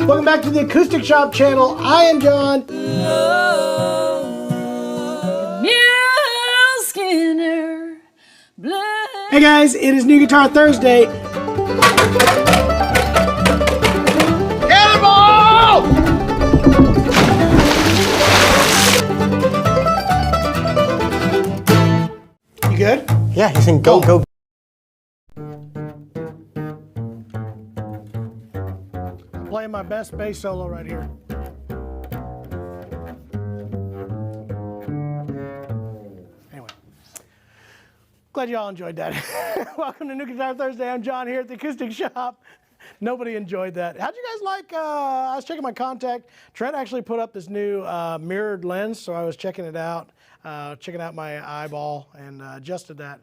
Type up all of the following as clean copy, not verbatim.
Welcome back to the Acoustic Shop channel. I am John. Hey guys, it is New Guitar Thursday. Cannonball! You good? Yeah, he's in go, go. Playing my best bass solo right here. Anyway, glad you all enjoyed that. Welcome to New Guitar Thursday. I'm John here at the Acoustic Shop. Nobody enjoyed that. How'd you guys like, I was checking my contact. Trent actually put up this new mirrored lens, so I was checking it out, checking out my eyeball and adjusted that.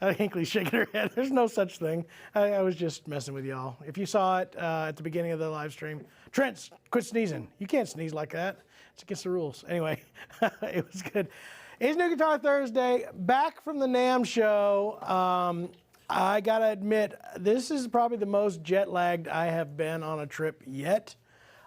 Hinkley's shaking her head. There's no such thing. I was just messing with y'all. If you saw it at the beginning of the live stream, Trent, quit sneezing. You can't sneeze like that. It's against the rules. Anyway, it was good. It's New Guitar Thursday. Back from the NAMM show. I gotta admit, this is probably the most jet lagged I have been on a trip yet.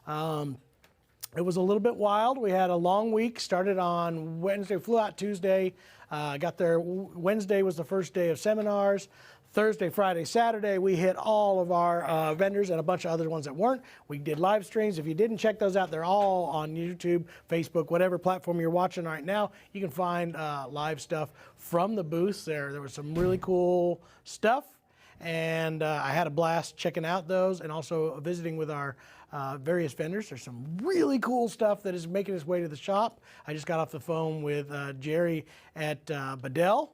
It was a little bit wild. We had a long week. Started on Wednesday, flew out Tuesday. Got there, Wednesday was the first day of seminars. Thursday, Friday, Saturday, we hit all of our vendors and a bunch of other ones that weren't. We did live streams. If you didn't check those out, they're all on YouTube, Facebook, whatever platform you're watching right now. You can find live stuff from the booths there. There was some really cool stuff. And I had a blast checking out those and also visiting with our various vendors. There's some really cool stuff that is making its way to the shop. I just got off the phone with Jerry at Bedell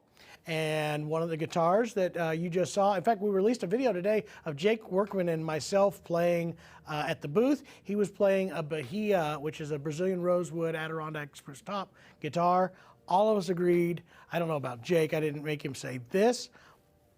and one of the guitars that you just saw. In fact, we released a video today of Jake Workman and myself playing at the booth. He was playing a Bahia, which is a Brazilian rosewood Adirondack spruce top guitar. All of us agreed. I don't know about Jake. I didn't make him say this.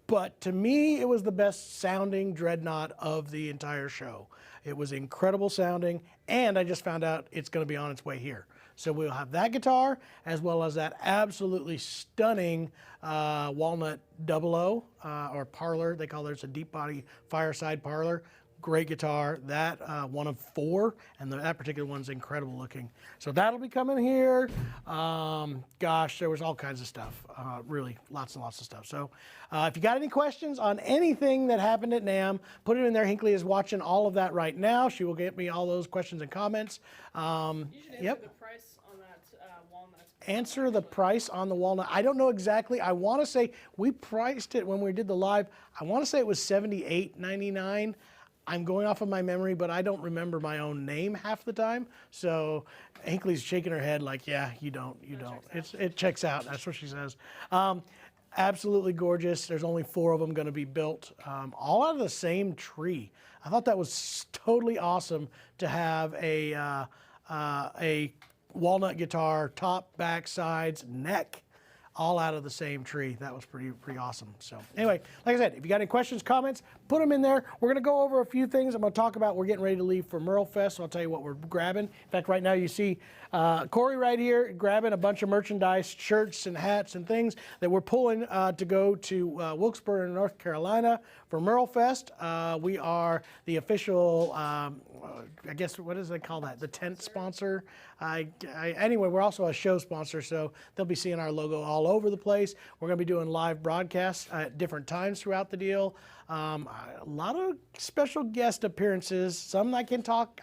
But to me, it was the best sounding Dreadnought of the entire show. It was incredible sounding, and I just found out it's going to be on its way here. So we'll have that guitar, as well as that absolutely stunning Walnut 00, or Parlor. They call theirs a deep body fireside Parlor. Great guitar. That one of 4, and that particular one's incredible looking. So that'll be coming here. Gosh, there was all kinds of stuff. Really, lots and lots of stuff. So if you got any questions on anything that happened at NAMM, put it in there. Hinkley is watching all of that right now. She will get me all those questions and comments. Yep. The price on that walnut. Answer the price on the walnut. I don't know exactly. I want to say we priced it when we did the live. I want to say it was $78.99. I'm going off of my memory, but I don't remember my own name half the time. So Hinkley's shaking her head like, yeah, you don't. It checks out. That's what she says. Absolutely gorgeous. There's only 4 of them going to be built, all out of the same tree. I thought that was totally awesome to have a walnut guitar, top, back, sides, neck, all out of the same tree. That was pretty awesome. So anyway, like I said, if you got any questions, comments, put them in there. We're going to go over a few things I'm going to talk about. We're getting ready to leave for MerleFest, so I'll tell you what we're grabbing. In fact, right now you see Corey right here grabbing a bunch of merchandise, shirts and hats and things that we're pulling to go to Wilkesboro, North Carolina for MerleFest. We are the official, I guess, what does they call that? The tent sponsor. Anyway, we're also a show sponsor, so they'll be seeing our logo all over the place. We're going to be doing live broadcasts at different times throughout the deal. A lot of special guest appearances. Some I can't talk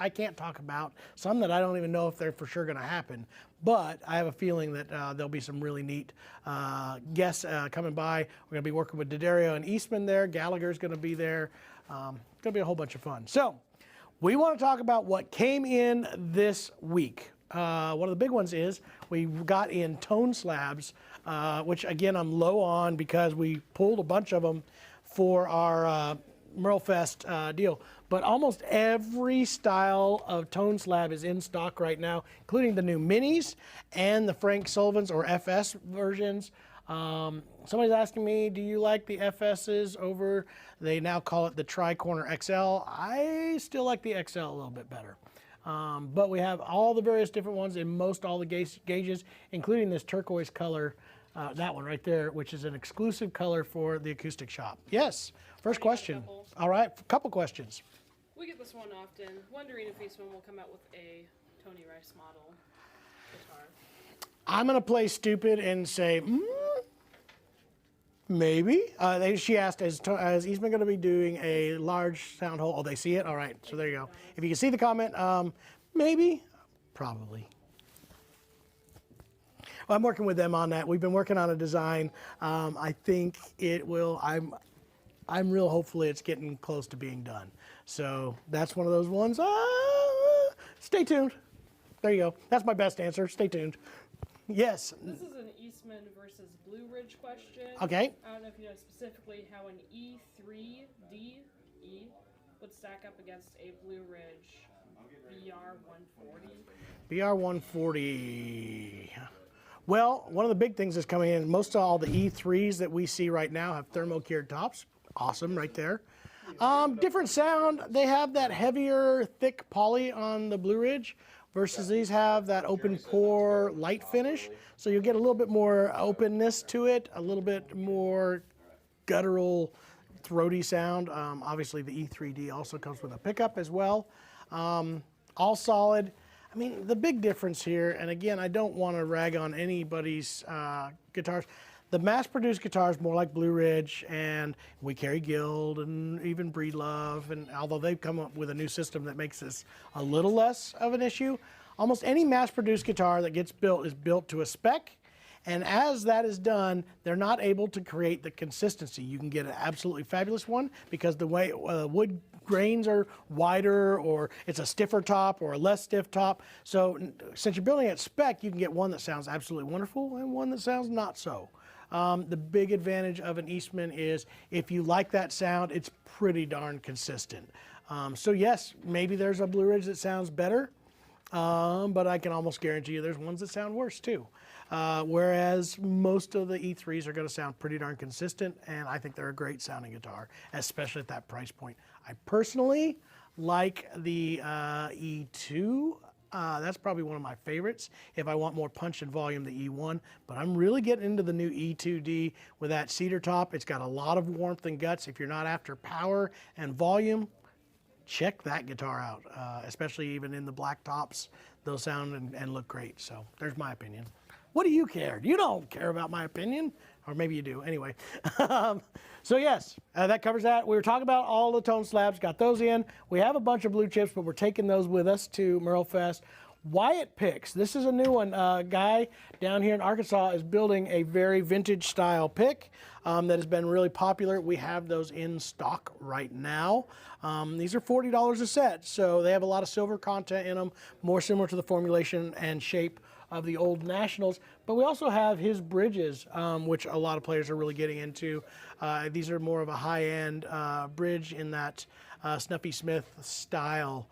about. Some that I don't even know if they're for sure going to happen. But I have a feeling that there'll be some really neat guests coming by. We're going to be working with D'Addario and Eastman there. Gallagher's going to be there. Going to be a whole bunch of fun. So we want to talk about what came in this week. One of the big ones is we got in tone slabs, which again I'm low on because we pulled a bunch of them for our MerleFest deal. But almost every style of tone slab is in stock right now, including the new minis and the Frank Sullivan's or FS versions. Somebody's asking me, do you like the FS's over, they now call it the Tri-Corner XL. I still like the XL a little bit better. But we have all the various different ones in most all the gauges, including this turquoise color that one right there, which is an exclusive color for the Acoustic Shop. Yes, first I got a question. couple. All right, couple questions. We get this one often. Wondering if Eastman will come out with a Tony Rice model guitar. I'm going to play stupid and say, maybe. She asked, is Eastman going to be doing a large sound hole? Oh, they see it? All right, so there you go. If you can see the comment, maybe, probably. Well, I'm working with them on that. We've been working on a design. I think it will, I'm real hopefully it's getting close to being done. So that's one of those ones. Stay tuned. There you go. That's my best answer. Stay tuned. Yes. This is an Eastman versus Blue Ridge question. Okay. I don't know if you know specifically how an E3D would stack up against a Blue Ridge BR140. BR140. Well, one of the big things that's coming in, most of all the E3s that we see right now have thermo-cured tops. Awesome, right there. Different sound. They have that heavier, thick poly on the Blue Ridge versus these have that open pore light finish. So you get a little bit more openness to it, a little bit more guttural, throaty sound. Obviously, the E3D also comes with a pickup as well. All solid. I mean, the big difference here, and again, I don't want to rag on anybody's guitars. The mass-produced guitars, more like Blue Ridge, and we carry Guild and even Breedlove, and although they've come up with a new system that makes this a little less of an issue, almost any mass-produced guitar that gets built is built to a spec, and as that is done, they're not able to create the consistency. You can get an absolutely fabulous one because the way wood grains are wider, or it's a stiffer top or a less stiff top. So since you're building at spec, you can get one that sounds absolutely wonderful and one that sounds not so. The big advantage of an Eastman is if you like that sound, it's pretty darn consistent. So yes, maybe there's a Blue Ridge that sounds better, but I can almost guarantee you there's ones that sound worse too. Whereas most of the E3s are going to sound pretty darn consistent, and I think they're a great sounding guitar, especially at that price point. I personally like the E2. That's probably one of my favorites. If I want more punch and volume, the E1. But I'm really getting into the new E2D with that cedar top. It's got a lot of warmth and guts. If you're not after power and volume, check that guitar out, especially even in the black tops. They'll sound and look great. So there's my opinion. What do you care? You don't care about my opinion. Or maybe you do. Anyway. So yes, that covers that. We were talking about all the tone slabs. Got those in. We have a bunch of blue chips, but we're taking those with us to MerleFest. Wyatt picks. This is a new one. Guy down here in Arkansas is building a very vintage style pick that has been really popular. We have those in stock right now. These are $40 a set, so they have a lot of silver content in them, more similar to the formulation and shape of the old Nationals. But we also have his bridges, which a lot of players are really getting into. These are more of a high-end bridge in that Snuffy Smith style.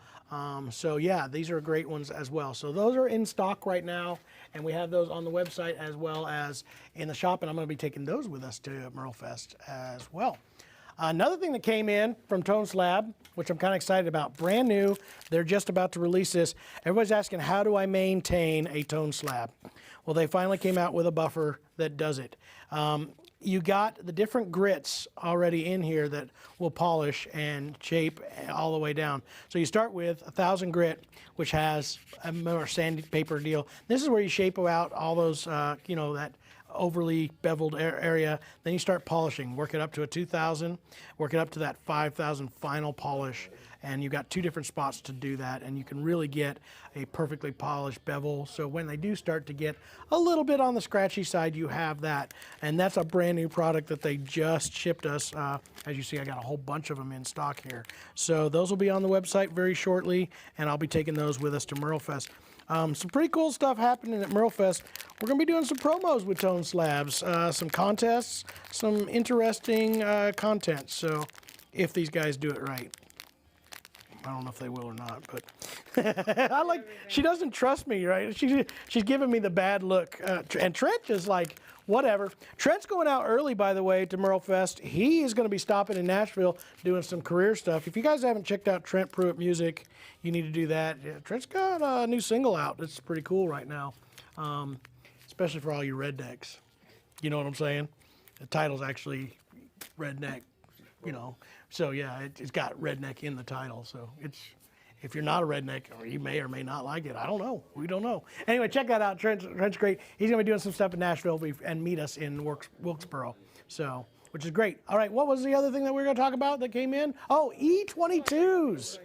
So yeah, these are great ones as well. So those are in stock right now, and we have those on the website as well as in the shop, and I'm going to be taking those with us to MerleFest as well. Another thing that came in from Tone Slab, which I'm kind of excited about, brand new, they're just about to release this. Everybody's asking, how do I maintain a Tone Slab? Well, they finally came out with a buffer that does it. You got the different grits already in here that will polish and shape all the way down. So you start with 1,000 grit, which has a more sandpaper deal. This is where you shape out all those, you know, that overly beveled area. Then you start polishing, work it up to a 2,000, work it up to that 5,000 final polish, and you've got two different spots to do that, and you can really get a perfectly polished bevel. So when they do start to get a little bit on the scratchy side, you have that, and that's a brand new product that they just shipped us. As you see, I got a whole bunch of them in stock here. So those will be on the website very shortly, and I'll be taking those with us to MerleFest. Some pretty cool stuff happening at MerleFest. We're going to be doing some promos with Tone Slabs, some contests, some interesting content. So if these guys do it right. I don't know if they will or not, but I like, she doesn't trust me, right? She's giving me the bad look. And Trent is like, whatever. Trent's going out early, by the way, to MerleFest. He is going to be stopping in Nashville doing some career stuff. If you guys haven't checked out Trent Pruitt Music, you need to do that. Yeah, Trent's got a new single out. It's pretty cool right now, especially for all you rednecks. You know what I'm saying? The title's actually redneck, you know. So yeah, it's got redneck in the title. So if you're not a redneck, or you may or may not like it, I don't know. We don't know. Anyway, check that out. Trent's great. He's gonna be doing some stuff in Nashville and meet us in Wilkesboro. So, which is great. All right, what was the other thing that we were gonna talk about that came in? Oh, E22s.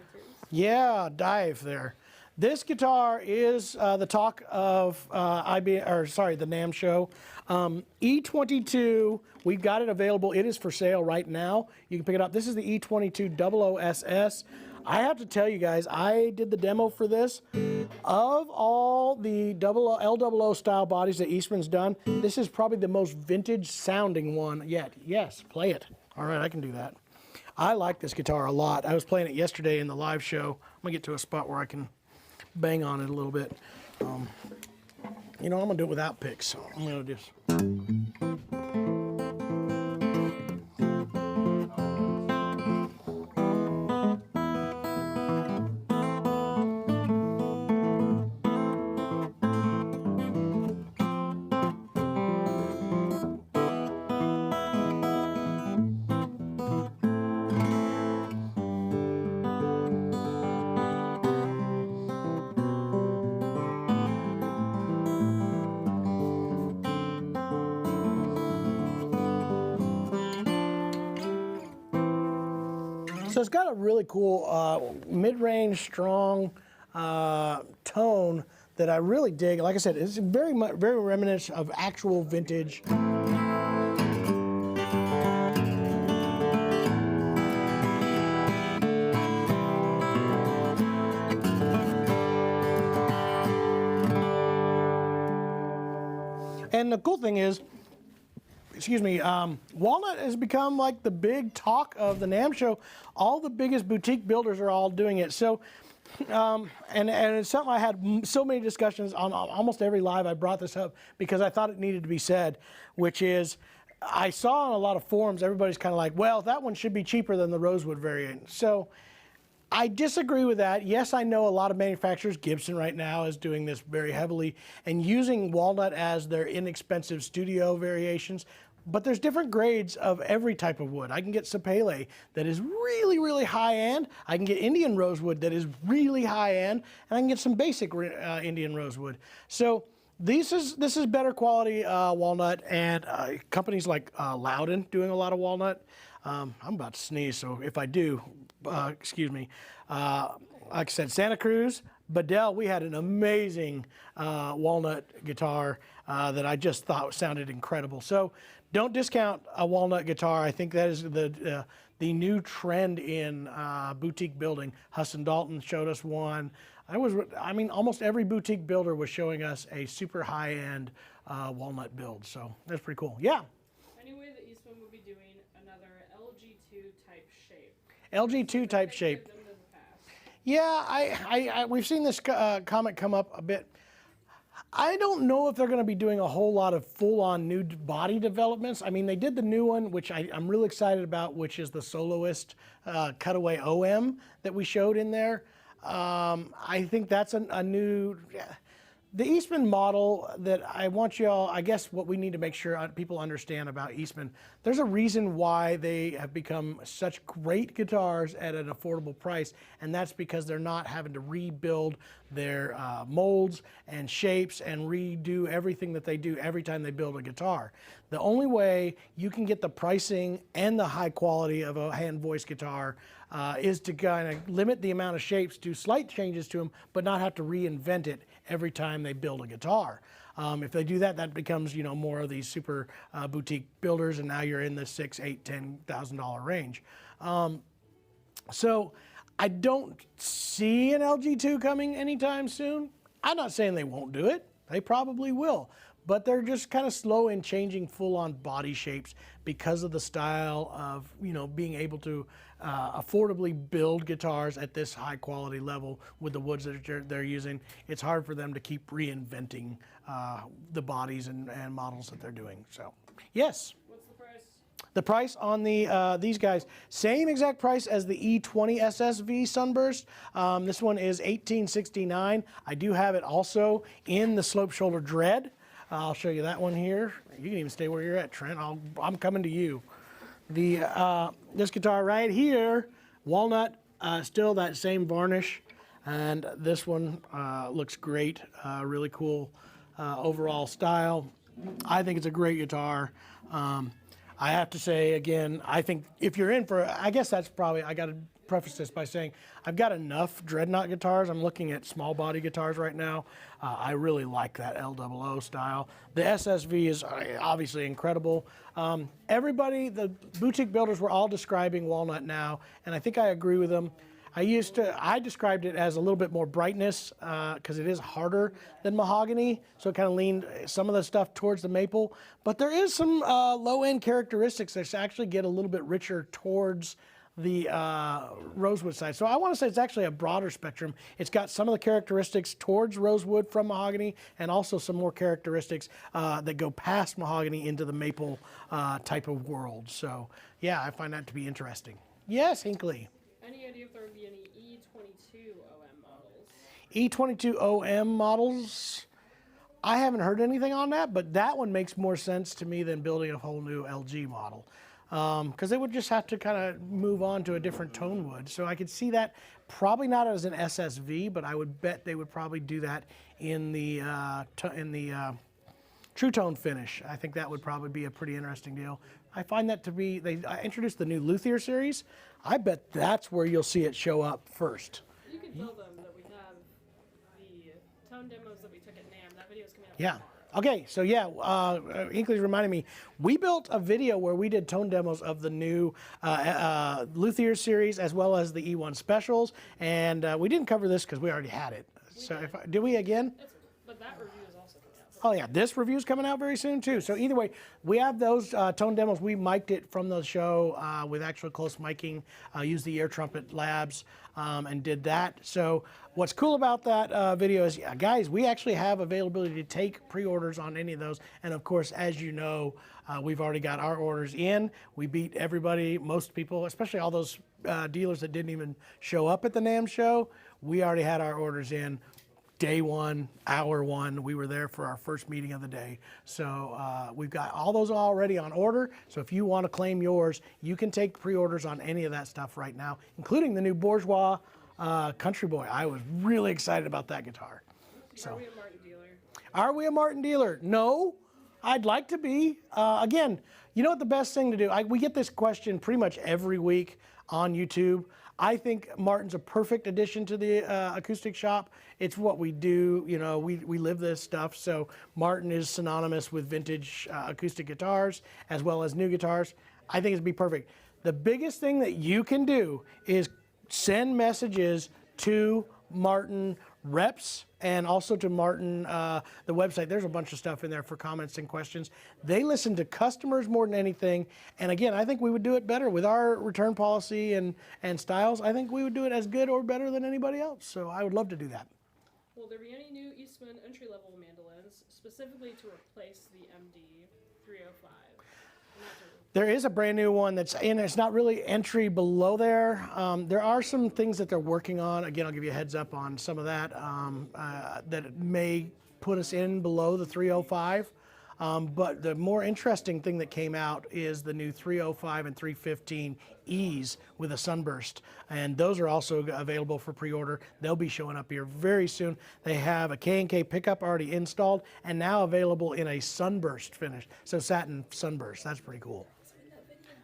Yeah, dive there. This guitar is the talk of the NAMM show. E22, we've got it available. It is for sale right now. You can pick it up. This is the E22 00SS. I have to tell you guys, I did the demo for this. Of all the L00 style bodies that Eastman's done, this is probably the most vintage sounding one yet. Yes, play it. All right, I can do that. I like this guitar a lot. I was playing it yesterday in the live show. I'm gonna get to a spot where I can bang on it a little bit. You know, I'm gonna do it without picks. So I'm gonna just. So it's got a really cool mid-range, strong tone that I really dig. Like I said, it's very reminiscent of actual vintage. And the cool thing is, excuse me, Walnut has become like the big talk of the NAMM show. All the biggest boutique builders are all doing it. So, and it's something I had so many discussions on almost every live. I brought this up because I thought it needed to be said, which is, I saw on a lot of forums, everybody's kind of like, well, that one should be cheaper than the rosewood variant. So I disagree with that. Yes, I know a lot of manufacturers, Gibson right now is doing this very heavily and using walnut as their inexpensive studio variations. But there's different grades of every type of wood. I can get sapele that is really, really high end. I can get Indian rosewood that is really high end, and I can get some basic Indian rosewood. So this is better quality walnut, and companies like Loudon doing a lot of walnut. I'm about to sneeze, so if I do, excuse me. Like I said, Santa Cruz, Bedell, we had an amazing walnut guitar that I just thought sounded incredible. So don't discount a walnut guitar. I think that is the new trend in boutique building. Husson Dalton showed us one. I mean, almost every boutique builder was showing us a super high-end walnut build. So that's pretty cool. Yeah. Anyway, the Eastman will be doing another LG2 type shape. LG2 type shape. Yeah, we've seen this comment come up a bit. I don't know if they're going to be doing a whole lot of full-on new body developments. I mean, they did the new one, which I'm really excited about, which is the Soloist Cutaway OM that we showed in there. I think that's a new... The Eastman model that I want y'all, I guess what we need to make sure people understand about Eastman, there's a reason why they have become such great guitars at an affordable price, and that's because they're not having to rebuild their molds and shapes and redo everything that they do every time they build a guitar. The only way you can get the pricing and the high quality of a hand voice guitar is to kind of limit the amount of shapes, do slight changes to them, but not have to reinvent it every time they build a guitar. If they do that, that becomes, you know, more of these super boutique builders, and now you're in the $6,000, $8,000, $10,000 range. So I don't see an LG2 coming anytime soon. I'm not saying they won't do it. They probably will. But they're just kind of slow in changing full-on body shapes because of the style of, you know, being able to affordably build guitars at this high-quality level with the woods that they're using. It's hard for them to keep reinventing the bodies and models that they're doing. So, yes. What's the price? The price on the these guys, same exact price as the E20 SSV Sunburst. This one is $1,869. I do have it also in the Slope Shoulder Dread. I'll show you that one here. You can even stay where you're at, Trent. I'm coming to you. This guitar right here, Walnut, still that same varnish, and this one looks great. Really cool overall style. I think it's a great guitar. I have to say again, I think if you're in for, I guess that's probably, I got to preface this by saying I've got enough dreadnought guitars. I'm looking at small body guitars right now. I really like that LOO style. The SSV is obviously incredible. Everybody, the boutique builders were all describing Walnut now, and I think I agree with them. I described it as a little bit more brightness because it is harder than mahogany, so it kind of leaned some of the stuff towards the maple. But there is some low-end characteristics that actually get a little bit richer towards the rosewood side. So I want to say it's actually a broader spectrum. It's got some of the characteristics towards rosewood from mahogany and also some more characteristics that go past mahogany into the maple type of world. So yeah, I find that to be interesting. Yes, Hinkley. Any idea if there would be any E22 OM models? E22 OM models? I haven't heard anything on that, but that one makes more sense to me than building a whole new LG model. Because they would just have to kind of move on to a different tone wood. So I could see that probably not as an SSV, but I would bet they would probably do that in the True Tone finish. I think that would probably be a pretty interesting deal. I find that to be, they introduced the new Luthier series. I bet that's where you'll see it show up first. You can tell them that we have the tone demos that we took at NAMM. That video is coming out. Yeah. Okay, so yeah, Hinkley's reminding me, we built a video where we did tone demos of the new Luthier series as well as the E1 specials, and we didn't cover this because we already had it. Did we again? But that review is also coming out. Oh yeah, this review's coming out very soon too. So either way, we have those tone demos. We mic'd it from the show with actual close miking, used the Air Trumpet Labs and did that. So what's cool about that video is, guys, we actually have availability to take pre-orders on any of those. And of course, as you know, we've already got our orders in. We beat everybody, most people, especially all those dealers that didn't even show up at the NAMM show. We already had our orders in. Day one, hour one, we were there for our first meeting of the day. So we've got all those already on order. So if you want to claim yours, you can take pre-orders on any of that stuff right now, including the new Bourgeois Country Boy. I was really excited about that guitar. So, are we a Martin dealer? Are we a Martin dealer? No, I'd like to be. Again, you know what the best thing to do? We get this question pretty much every week on YouTube. I think Martin's a perfect addition to the acoustic shop. It's what we do, you know, we live this stuff. So Martin is synonymous with vintage acoustic guitars as well as new guitars. I think it'd be perfect. The biggest thing that you can do is send messages to Martin reps and also to Martin, the website. There's a bunch of stuff in there for comments and questions. They listen to customers more than anything. And again, I think we would do it better with our return policy and styles. I think we would do it as good or better than anybody else. So I would love to do that. Will there be any new Eastman entry-level mandolins, specifically to replace the MD 305? There is a brand new one that's in. It's not really entry below there. There are some things that they're working on. Again, I'll give you a heads up on some of that that may put us in below the 305. But the more interesting thing that came out is the new 305 and 315 E's with a sunburst. And those are also available for pre-order. They'll be showing up here very soon. They have a K&K pickup already installed and now available in a sunburst finish. So satin sunburst, that's pretty cool.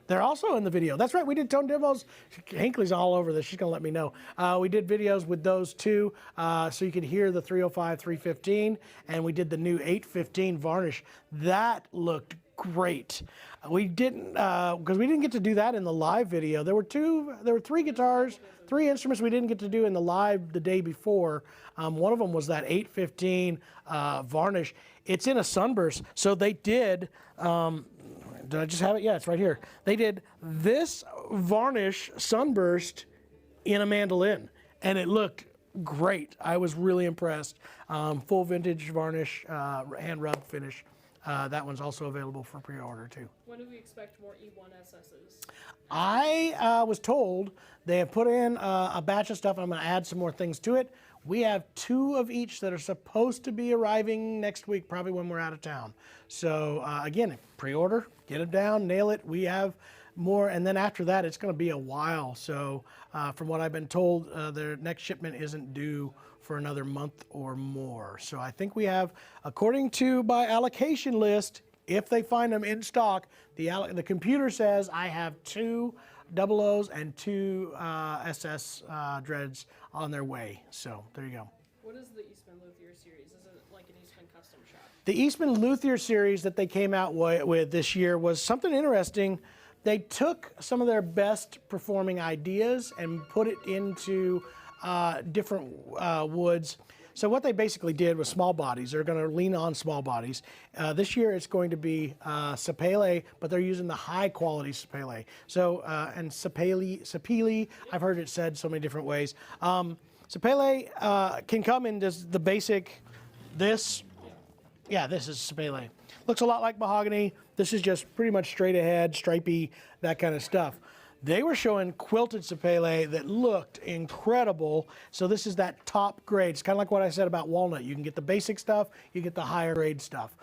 They're also in the video. That's right, we did tone demos. Hinkley's all over this, she's gonna let me know. We did videos with those two, so you could hear the 305, 315, and we did the new 815 varnish. That looked great. We didn't, because we didn't get to do that in the live video. There were three guitars, three instruments we didn't get to do in the live the day before. One of them was that 815 varnish. It's in a sunburst, so they did, did I just have it? Yeah, it's right here. They did this varnish sunburst in a mandolin, and it looked great. I was really impressed. Full vintage varnish, hand rub finish. That one's also available for pre-order too. When do we expect more E1SSs? I was told they have put in a batch of stuff. I'm going to add some more things to it. We have 2 of each that are supposed to be arriving next week, probably when we're out of town. So again, pre-order, get them down, nail it. We have more, and then after that, it's going to be a while. So from what I've been told, their next shipment isn't due for another month or more. So I think we have, according to my allocation list, if they find them in stock, the computer says I have 2 00s and 2 SS dreads on their way. So there you go. What is the Eastman Luthier series? Is it like an Eastman custom shop? The Eastman Luthier series that they came out with this year was something interesting. They took some of their best performing ideas and put it into different woods. So what they basically did was small bodies. They're going to lean on small bodies. This year it's going to be sapele, but they're using the high quality sapele. So, and sapele, I've heard it said so many different ways. Sapele can come in just the basic, this is sapele. Looks a lot like mahogany. This is just pretty much straight ahead, stripy, that kind of stuff. They were showing quilted sapele that looked incredible. So this is that top grade. It's kind of like what I said about Walnut. You can get the basic stuff, you get the higher grade stuff.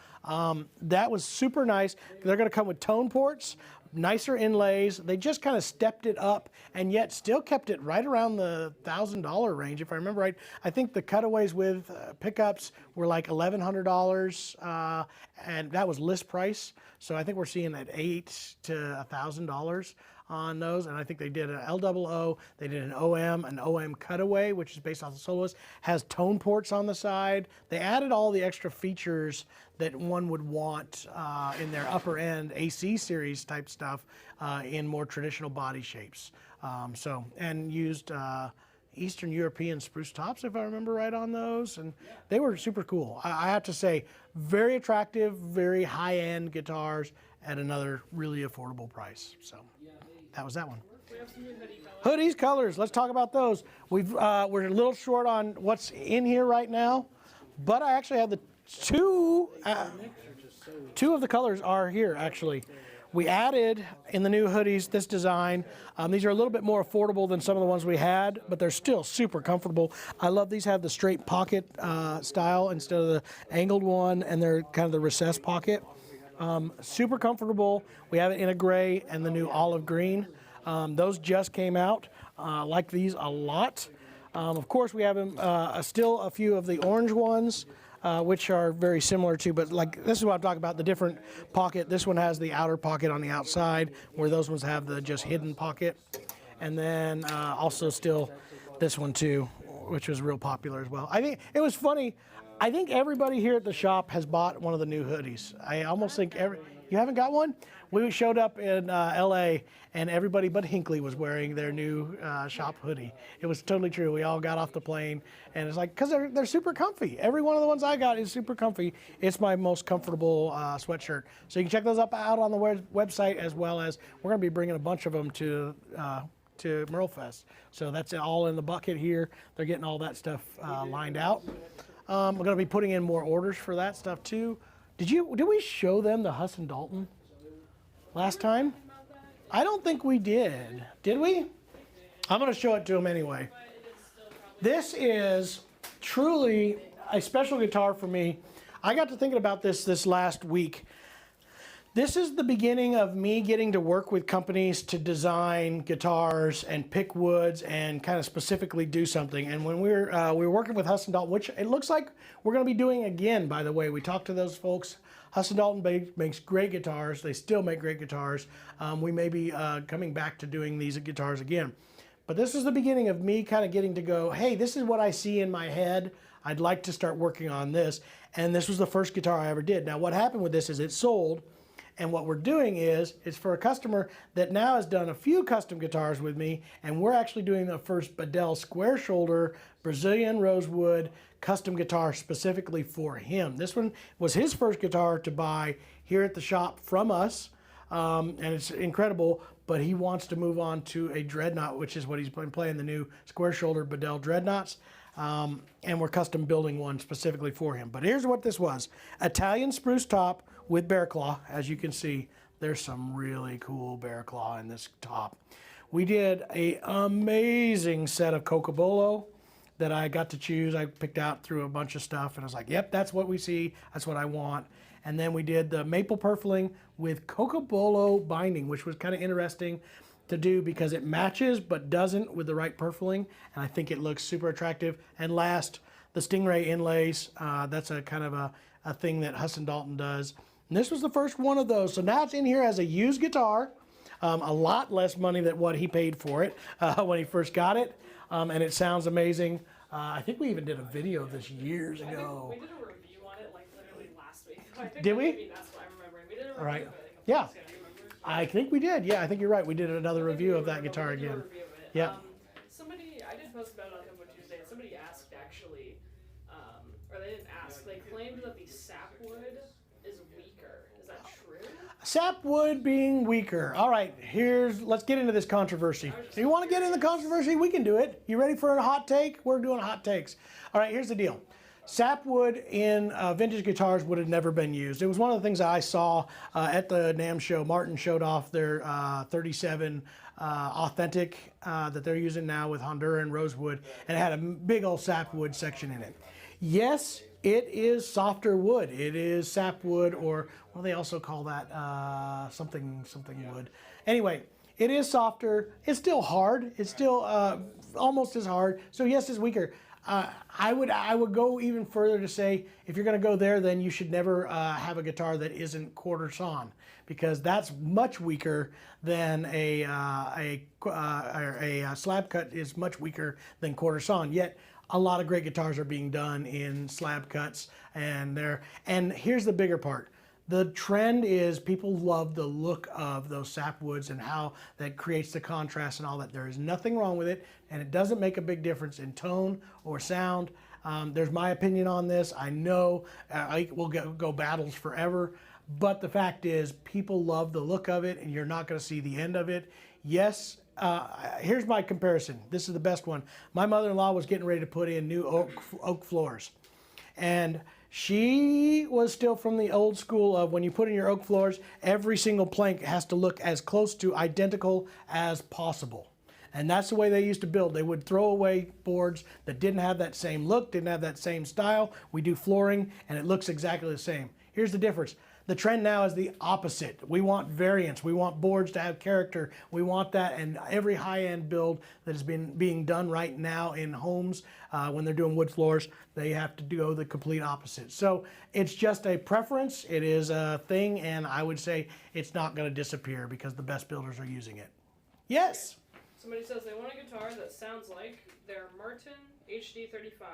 That was super nice. They're going to come with tone ports, nicer inlays. They just kind of stepped it up and yet still kept it right around the $1,000 range, if I remember right. I think the cutaways with pickups were like $1,100, and that was list price. So I think we're seeing at $800 to $1,000 on those, and I think they did an LOO, they did an OM cutaway, which is based off the soloist, has tone ports on the side. They added all the extra features that one would want in their upper end AC series type stuff in more traditional body shapes. And used Eastern European spruce tops, if I remember right, on those, and they were super cool. I have to say, very attractive, very high-end guitars at another really affordable price. So that was that one. We have some new hoodie colors. Hoodies, colors. Let's talk about those. We're a little short on what's in here right now, but I actually have the two of the colors are here actually. We added in the new hoodies this design. These are a little bit more affordable than some of the ones we had, but they're still super comfortable. I love these have the straight pocket style instead of the angled one, and they're kind of the recessed pocket. Super comfortable. We have it in a gray and the new olive green. Those just came out. Like these a lot. Of course, we have still a few of the orange ones, which are very similar to, but like this is what I'm talking about, the different pocket. This one has the outer pocket on the outside, where those ones have the just hidden pocket. And then also still this one too, which was real popular as well. I think it was funny. I think everybody here at the shop has bought one of the new hoodies. I almost think you haven't got one? We showed up in LA and everybody but Hinckley was wearing their new shop hoodie. It was totally true. We all got off the plane and it's like, because they're super comfy. Every one of the ones I got is super comfy. It's my most comfortable sweatshirt. So you can check those out on the website, as well as we're going to be bringing a bunch of them to MerleFest. So that's all in the bucket here. They're getting all that stuff lined out. We're going to be putting in more orders for that stuff too. Did we show them the Huss and Dalton last time? I don't think we did. Did we? I'm going to show it to them anyway. This is truly a special guitar for me. I got to thinking about this last week. This is the beginning of me getting to work with companies to design guitars and pick woods and kind of specifically do something. And when we were working with Huss and Dalton, which it looks like we're going to be doing again, by the way. We talked to those folks. Huss and Dalton makes great guitars. They still make great guitars. We may be coming back to doing these guitars again. But this is the beginning of me kind of getting to go, hey, this is what I see in my head. I'd like to start working on this. And this was the first guitar I ever did. Now, what happened with this is it sold. And what we're doing is for a customer that now has done a few custom guitars with me, and we're actually doing the first Bedell square shoulder Brazilian rosewood custom guitar specifically for him. This one was his first guitar to buy here at the shop from us, and it's incredible, but he wants to move on to a dreadnought, which is what he's been playing, the new square shoulder Bedell dreadnoughts. and we're custom building one specifically for him. But here's what this was. Italian spruce top with bear claw. As you can see, there's some really cool bear claw in this top. We did an amazing set of Cocobolo that I got to choose. I picked out through a bunch of stuff, and I was like, yep, that's what we see. That's what I want. And then we did the maple purfling with Cocobolo binding, which was kind of interesting to do because it matches but doesn't with the right purfling, and I think it looks super attractive. And last, the Stingray inlays. That's a kind of a thing that Husson Dalton does. And this was the first one of those. So now it's in here as a used guitar. A lot less money than what he paid for it when he first got it. And it sounds amazing. I think we even did a video of this years ago. We did a review on it like literally last week. Did we? Maybe that's what I'm remembering. We did a review All right. of it. Yeah. I think we did. Yeah, I think you're right. We did another review of that guitar again. Yeah. Somebody, I did post about it on Info Tuesday, and somebody asked actually, or they didn't ask, they claimed that the sapwood is weaker. Is that true? Sapwood being weaker. All right, let's get into this controversy. So you want to get in the controversy? We can do it. You ready for a hot take? We're doing hot takes. All right, here's the deal. Sapwood in vintage guitars would have never been used. It was one of the things that I saw at the NAMM show. Martin showed off their 37 authentic that they're using now with Honduran rosewood, and it had a big old sapwood section in it. Yes, it is softer wood. It is sapwood, or what do they also call that? Something wood. Anyway, it is softer. It's still hard. It's still almost as hard. So yes, it's weaker. I would go even further to say, if you're going to go there, then you should never have a guitar that isn't quarter sawn, because that's much weaker than a slab cut is much weaker than quarter sawn. Yet a lot of great guitars are being done in slab cuts, and here's the bigger part. The trend is people love the look of those sapwoods and how that creates the contrast and all that. There is nothing wrong with it, and it doesn't make a big difference in tone or sound. There's my opinion on this. I know we'll go battles forever, but the fact is people love the look of it, and you're not going to see the end of it. Yes, here's my comparison. This is the best one. My mother-in-law was getting ready to put in new oak floors, and she was still from the old school of when you put in your oak floors, every single plank has to look as close to identical as possible. And that's the way they used to build. They would throw away boards that didn't have that same look, didn't have that same style. We do flooring and it looks exactly the same. Here's the difference. The trend now is the opposite. We want variance. We want boards to have character. We want that, and every high-end build that has been being done right now in homes, when they're doing wood floors, they have to go the complete opposite. So it's just a preference. It is a thing, and I would say it's not going to disappear because the best builders are using it. Yes? Somebody says they want a guitar that sounds like their Martin HD35,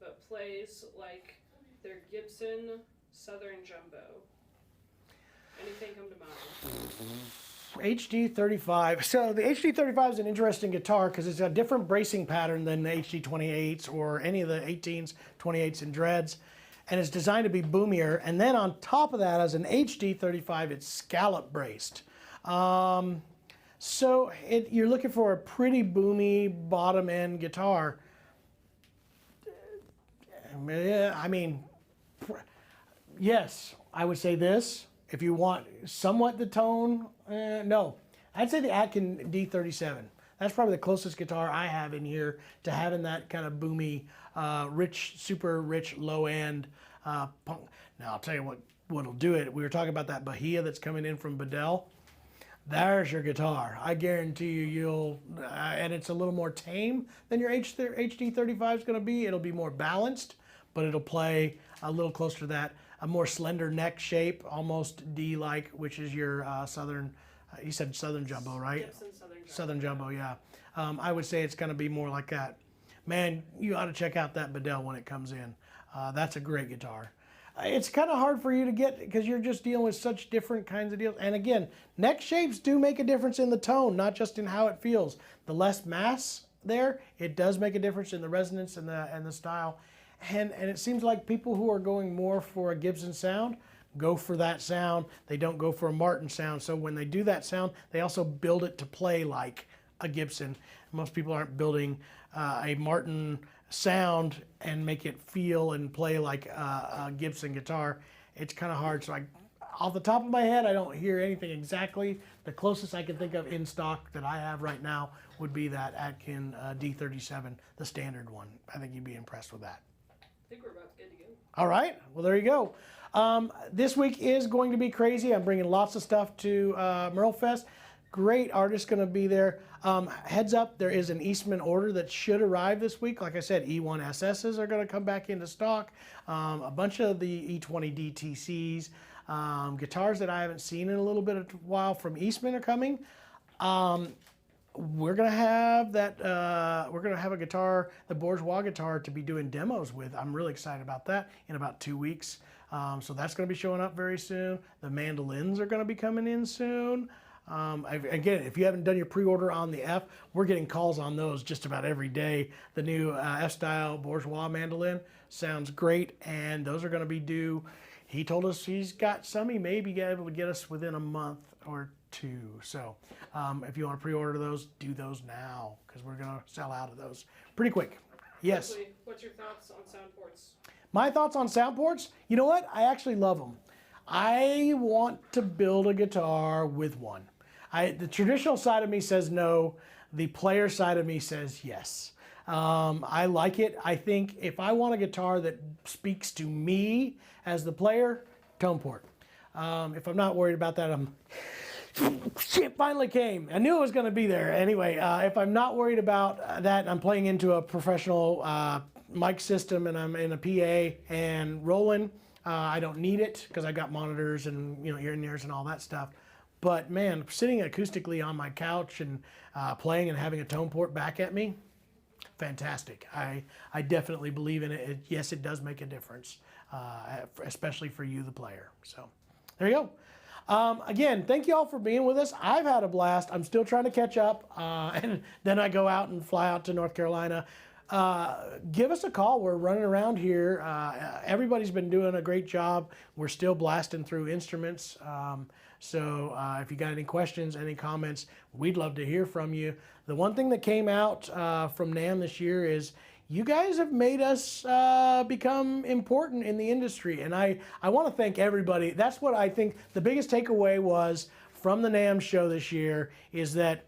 but plays like their Gibson Southern Jumbo. Anything come to mind? HD35. So the HD35 is an interesting guitar because it's a different bracing pattern than the HD28s or any of the 18s, 28s, and dreads. And it's designed to be boomier. And then on top of that, as an HD35, it's scallop braced. So you're looking for a pretty boomy bottom end guitar. I mean, yes, I would say this. If you want somewhat the tone, no. I'd say the Atkin D37. That's probably the closest guitar I have in here to having that kind of boomy, rich, super rich, low end punk. Now, I'll tell you what'll do it. We were talking about that Bahia that's coming in from Bedell. There's your guitar. I guarantee you'll, and it's a little more tame than your HD35 is going to be. It'll be more balanced, but it'll play a little closer to that. A more slender neck shape, almost D-like, which is your Southern, you said Southern Jumbo, right? Gibson Southern Jumbo, yeah. I would say it's going to be more like that. Man, you ought to check out that Bedell when it comes in. That's a great guitar. It's kind of hard for you to get because you're just dealing with such different kinds of deals. And again, neck shapes do make a difference in the tone, not just in how it feels. The less mass there, it does make a difference in the resonance and the style. And it seems like people who are going more for a Gibson sound go for that sound. They don't go for a Martin sound. So when they do that sound, they also build it to play like a Gibson. Most people aren't building a Martin sound and make it feel and play like a Gibson guitar, it's kind of hard. So off the top of my head, I don't hear anything exactly. The closest I can think of in stock that I have right now would be that Atkin D37, the standard one. I think you'd be impressed with that. I think we're about good to go. All right, well, there you go. This week is going to be crazy. I'm bringing lots of stuff to MerleFest. Great artists going to be there. Heads up, there is an Eastman order that should arrive this week. Like I said, E1SSs are going to come back into stock. A bunch of the E20 DTCs. Guitars that I haven't seen in a little bit of while from Eastman are coming. We're gonna have that. We're gonna have a guitar, the Bourgeois guitar, to be doing demos with. I'm really excited about that. In about 2 weeks, so that's gonna be showing up very soon. The Mandolins are gonna be coming in soon. Again, if you haven't done your pre-order on the F, we're getting calls on those just about every day. The new F-style Bourgeois mandolin sounds great, and those are gonna be due. He told us he's got some. He may be able to get us within a month or two. So if you want to pre-order those, do those now, because we're going to sell out of those pretty quick. Yes? Quickly, what's your thoughts on sound ports? My thoughts on sound ports? You know what? I actually love them. I want to build a guitar with one. The traditional side of me says no. The player side of me says yes. I like it. I think if I want a guitar that speaks to me as the player, tone port. If I'm not worried about that, shit finally came. I knew it was going to be there. Anyway, if I'm not worried about that, I'm playing into a professional mic system and I'm in a PA and rolling. I don't need it because I got monitors and ear-in-ears and all that stuff. But man, sitting acoustically on my couch and playing and having a tone port back at me, fantastic. I definitely believe in it. Yes, it does make a difference, especially for you, the player. So there you go. Again, thank you all for being with us. I've had a blast. I'm still trying to catch up, and then I go out and fly out to North Carolina. Give us a call. We're running around here. Everybody's been doing a great job. We're still blasting through instruments. So if you got any questions, any comments, we'd love to hear from you. The one thing that came out from NAMM this year is you guys have made us become important in the industry. And I want to thank everybody. That's what I think the biggest takeaway was from the NAMM show this year, is that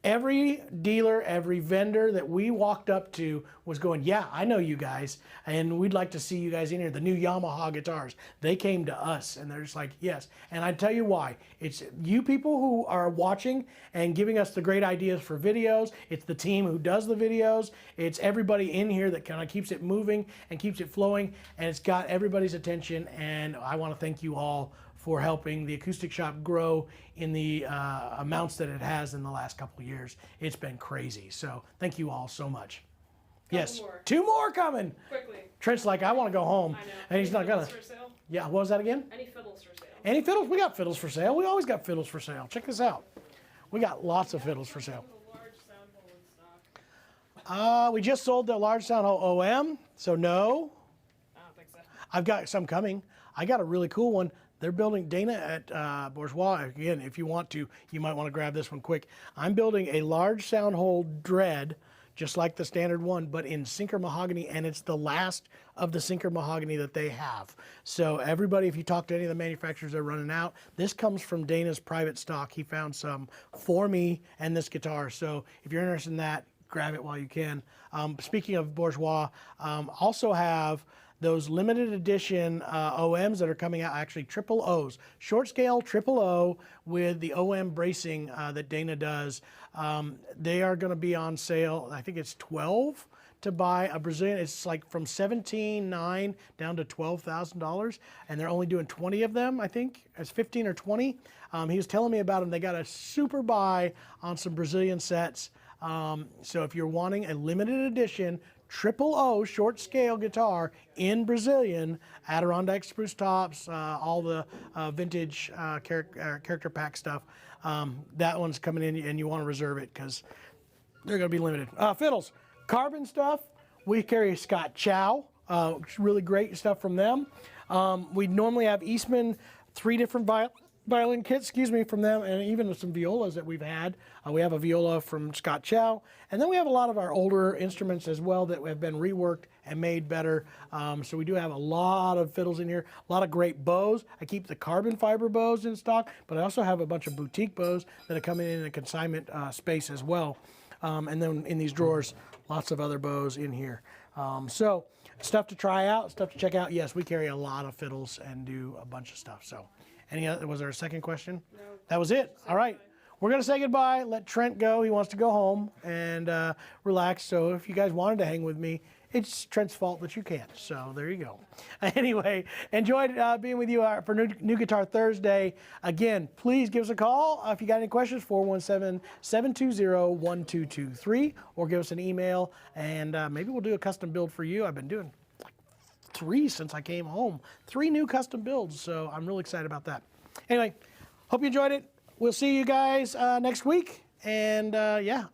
every dealer, every vendor that we walked up to was going, yeah, I know you guys, and we'd like to see you guys in here. The new Yamaha guitars, they came to us, and they're just like, yes. And I tell you why. It's you people who are watching and giving us the great ideas for videos. It's the team who does the videos. It's everybody in here that kind of keeps it moving and keeps it flowing, and it's got everybody's attention, and I want to thank you all for helping the acoustic shop grow in the amounts that it has in the last couple of years. It's been crazy. So thank you all so much. Yes, more. 2 more coming. Quickly. Trent's like, I want to go home. I know. And he's not gonna. For sale? Yeah, what was that again? Any fiddles for sale? Any fiddles? We got fiddles for sale. We always got fiddles for sale. Check this out. We got lots of fiddles for sale. A large sound hole in stock. We just sold the large sound hole OM, so no. I don't think so. I've got some coming. I got a really cool one. They're building, Dana at Bourgeois, again, if you want to, you might want to grab this one quick. I'm building a large sound hole dread, just like the standard one, but in sinker mahogany, and it's the last of the sinker mahogany that they have. So everybody, if you talk to any of the manufacturers, they're running out. This comes from Dana's private stock. He found some for me and this guitar. So if you're interested in that, grab it while you can. Speaking of Bourgeois, also have those limited edition OMs that are coming out, actually triple O's, short scale triple O with the OM bracing that Dana does. They are going to be on sale. I think it's 12 to buy a Brazilian. It's like from $17,900 down to $12,000, and they're only doing 20 of them. I think it's 15 or 20. He was telling me about them. They got a super buy on some Brazilian sets. So if you're wanting a limited edition triple O short scale guitar in Brazilian, Adirondack spruce tops, all the vintage character pack stuff, that one's coming in and you want to reserve it because they're going to be limited. Fiddles, carbon stuff, we carry Scott Chow, really great stuff from them. We normally have Eastman, 3 different violin kits, from them, and even some violas that we've had. We have a viola from Scott Chow, and then we have a lot of our older instruments as well that have been reworked and made better. So we do have a lot of fiddles in here, a lot of great bows. I keep the carbon fiber bows in stock, but I also have a bunch of boutique bows that are coming in a consignment space as well. And then in these drawers, lots of other bows in here. So stuff to try out, stuff to check out. Yes, we carry a lot of fiddles and do a bunch of stuff. So. Any other, was there a second question? No. That was it. All right. We're going to say goodbye. Let Trent go. He wants to go home and relax. So if you guys wanted to hang with me, it's Trent's fault that you can't. So there you go. Anyway, enjoyed being with you for New Guitar Thursday. Again, please give us a call if you got any questions, 417-720-1223, or give us an email, and maybe we'll do a custom build for you. I've been doing 3 since I came home. 3 new custom builds, so I'm really excited about that. Anyway, hope you enjoyed it. We'll see you guys next week, and yeah.